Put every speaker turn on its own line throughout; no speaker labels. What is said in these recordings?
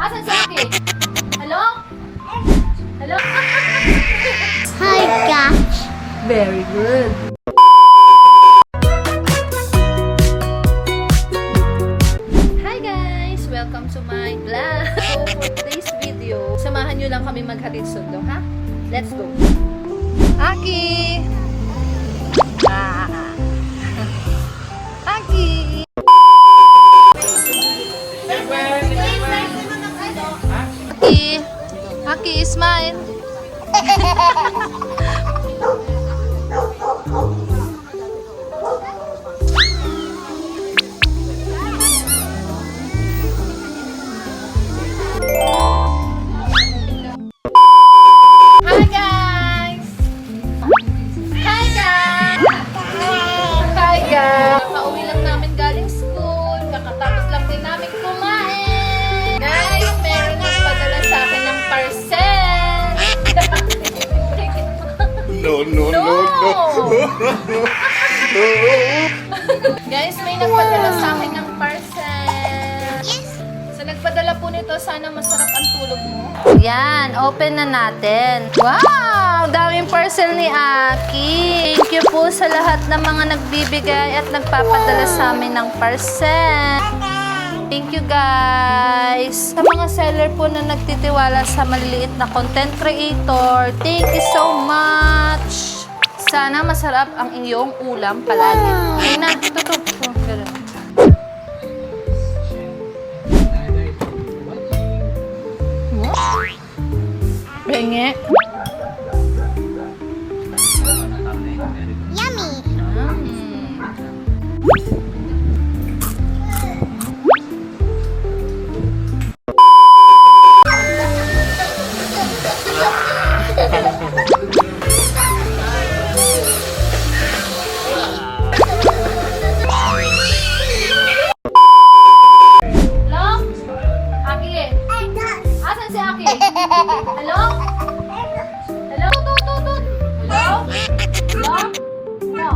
Asan si Aki? Hello? Hello?
Hi, gosh.
Very good. Hi guys! Welcome to my vlog. So for today's video, samahan nyo lang kami maghatid sundo, ha? Let's go! Aki! Aki! Aki! Aki, smile! Hi guys! Hi guys! Hi guys! Kakauwi lang namin galing school. Kakatapos lang din namin kumain. Guys, meron nagpadala sa akin ng parcel. No! Guys, may nagpadala sa akin ng parcel. So, nagpadala po nito. Sana masarap ang tulog mo. Yan, open na natin. Wow! Daming parcel ni Aki. Thank you po sa lahat ng mga nagbibigay at nagpapadala sa amin ng parcel. Thank you guys. Sa mga seller po na nagtitiwala sa maliliit na content creator, thank you so much. Sana masarap ang iyong ulam palagi. Ayun na, tutok. Ganun. Benge.
Yummy.
Hello? Aki? Asan si Aki? Hello? Hello? Tut. Hello? Hello? Hello?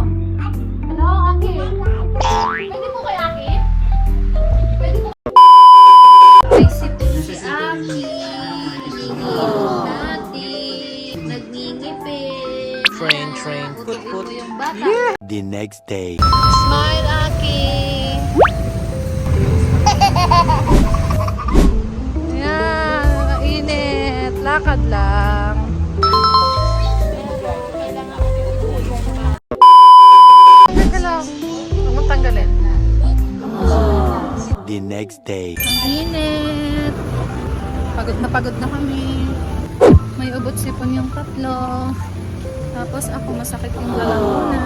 Hello, Aki? Pwede po kay Aki? Pwede po. Isip si Aki. Nagngingipin.
Train.
Put. Yung bata.
The next day.
Smile, Aki. Yan, init. Lakad lang. Teka lang. Huwag mong tanggalin.
The next day.
Init. Pagod na kami. May ubot sipon yung tatlo. Tapos ako masakit yung lalamunan.